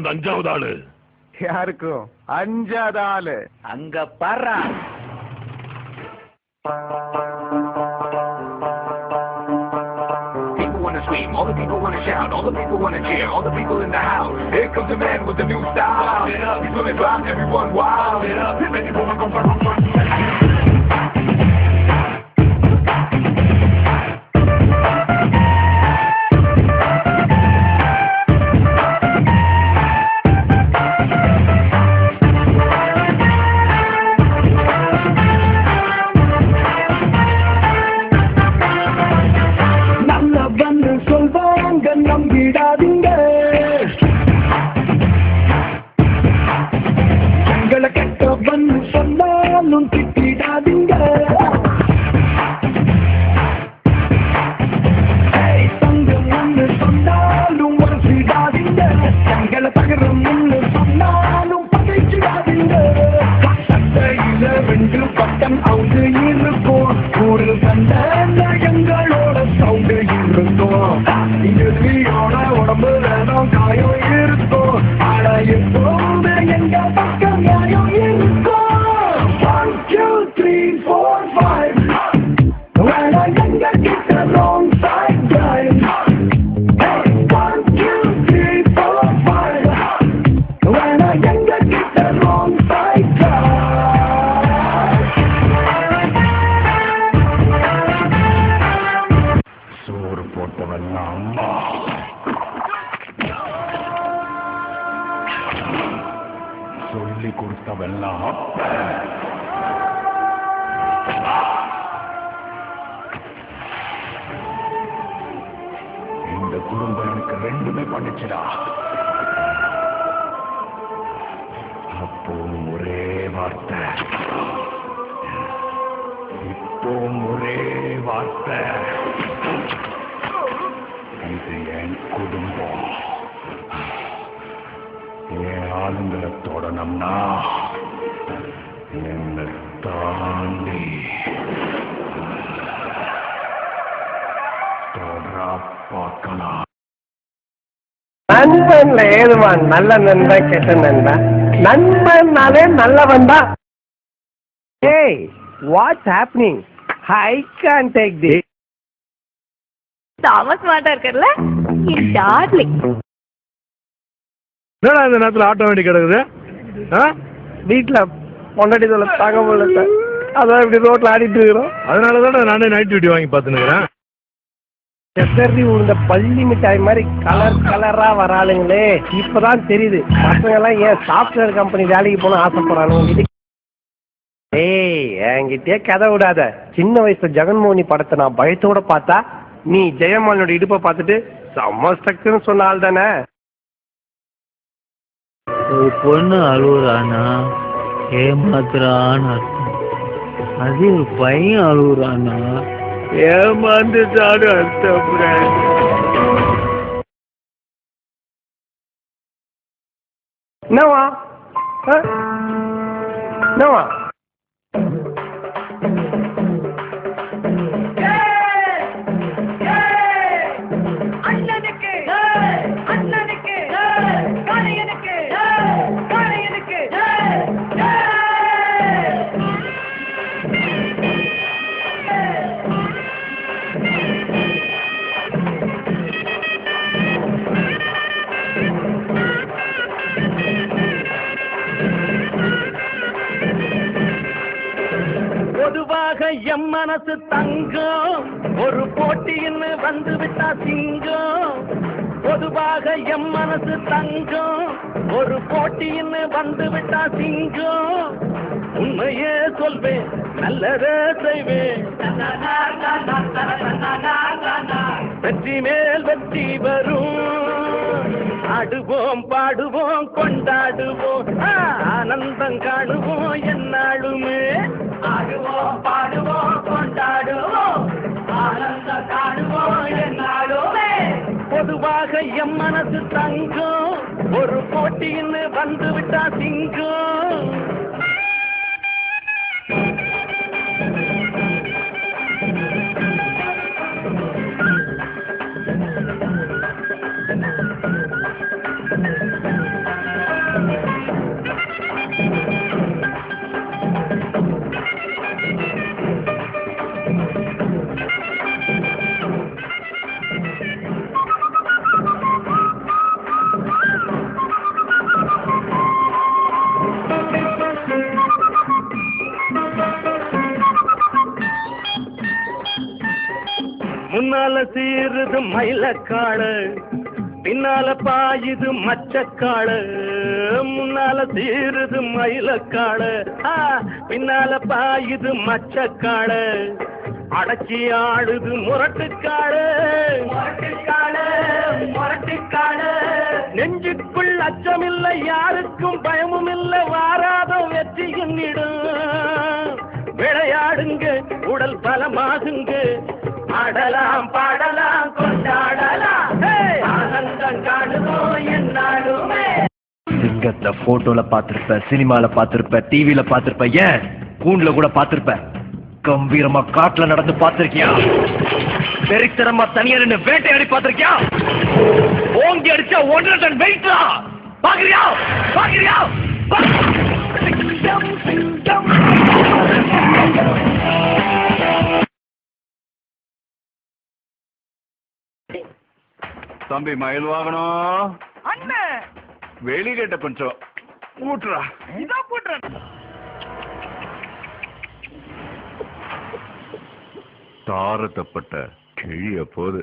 அஞ்சாவது ஆளு யாருக்கும் அஞ்சாவது ஆளு அங்க பாரா. All the people wanna shout, all the people wanna cheer, all the people in the house. Here comes the man with the new style. He's gonna drive everyone wild. Ready for one, go for one. நம்பிடாதீங்க, எங்களை கெட்ட வந்து சொன்னாலும் திட்டிடாதீங்க. தங்கம் ஒன்று சொன்னாலும் உரசிடாதீங்க, எங்களை தகரம் ஒன்று சொன்னாலும் பகைச்சிடாதீங்க. சட்டையில 2 பட்டம் அவுந்து இருக்கும், ஒரு சண்டை எங்களோட சவுண்டு இருக்கும். இறுதியோட உடம்பு வேணும் காயம் இருக்கும், ஆனா எப்போது எங்க பக்கம் நியாயம் இருக்கும். 1 2 3 4 5 வேணா எங்க கிட்ட wrong side guys. 1 2 3 4 5 வேணா எங்க கிட்ட wrong side guys. சோறு போட்டவெல்லாம் அம்மா, சொல்லி கொடுத்தவெல்லாம் அப்ப. இந்த குடும்பம் எனக்கு 2மே பண்ணிச்சுடா. அப்போ ஒரே வார்த்தை, இப்போ ஒரே வார்த்தை. இது என் குடும்பம், என் ஆளுங்களை தொடணும்னா என்னை தாண்டி பார்க்கலாம். நண்பன்ல ஏதுமா நல்ல நண்பன் கெட்ட நண்பன்? நண்பன்னாலே நல்லவன் தான். Hey, what's happening? I can't take this. Thomas ஸ்மார்ட்டா இருக்கறல டார்லிங். என்னடா இந்த நேரத்தில் ஆட்டோ வேண்டி கிடக்குது? வீட்டுல பொண்டாட்டி சொல்ல தாங்க போல சார், அதான் இப்படி ரோட்ல ஆடிட்டு இருக்கிறோம். அதனால தான் நானே நைட் டியூட்டி வாங்கி பார்த்துனுக்குறேன். செத்தறி உழுந்த பள்ளி மிட்டாய் மாதிரி கலர் கலரா வராளுங்களே. இப்பதான் தெரியுது பசங்க எல்லாம் ஏன் சாப்ட்வேர் கம்பெனி வேலைக்கு போன ஆசைப்படுறாங்க. ஏய், என்கிட்டயே கதை விடாத. சின்ன வயசுல ஜெகன்மோகினி படத்தை நான் பயத்தோட பார்த்தா, நீ ஜெயமாலனோட இடுப்பை பார்த்துட்டு செம்ம ஸ்ட்ரக்சர்னு சொன்ன ஆள் தானே. ஒரு பொண்ணு அழுகுறானா ஏமாத்துறான்னு அர்த்தம். அதே ஒரு பையன் அழுகுறானா ஏமாந்துட்டான்னு அர்த்தம். என்னவா என்னவா? பொதுவாக எம் மனசு தங்கம், ஒரு போட்டின்னு வந்து விட்டா சிங்கம். பொதுவாக எம் மனசு தங்கம், ஒரு போட்டின்னு வந்து விட்டா சிங்கம். உண்மையே சொல்வேன், நல்லதே செய்வேன். வெற்றி மேல் வெற்றி வரும். ஆடுவோம் பாடுவோம் கொண்டாடுவோம், ஆனந்தம் காணுவோம் என்னாலுமே. ஆடுவோம் பாடுவோம் கொண்டாடுவோம், ஆனந்தம் காணுவோம் என்னாலுமே. பொதுவாக எம் மனசு தங்கம், ஒரு போட்டின்னு வந்து விட்டா சிங்கம். முன்னால சீருது மயிலக்காடு, பின்னால பாயுது மச்சக்காடு. முன்னால சீருது மயிலக்காடு, பின்னால பாயுது மச்சக்காடு. அடச்சி ஆடுது முரட்டுக்காடு, முரட்டுக்காடு முரட்டுக்காடு. நெஞ்சுக்குள் அச்சமில்லை, யாருக்கும் பயமும் இல்லை, வாராத வெற்றி என்னிடும். விளையாடுங்க, உடல் பலமாகுங்க, ஆடலாம் பாடலாம் கொண்டாடலாம், ஆனந்தம் காணுவோம் என்னாலுமே. சிங்கத்தை போட்டோல பாத்திருப்ப, சினிமால பாத்திருப்ப, டிவில பாத்திருப்ப, ஏன் கூண்டுல கூட பாத்திருப்ப. கம்பீரமா காட்டுல நடந்து பாத்திருக்கியா? வெறித்தனமா தனியா நின்று வேட்டையாடி பாத்திருக்கியா? ஓங்கி அடிச்சா 1.5 டன் வெயிட்லா பாக்குறியா? பாக்குறியா? தம்பி மயில் வாங்கணும். வெளிகேட்ட கொஞ்சம் ஊட்டுறா. தாரத்தப்பட்ட கிழிய போது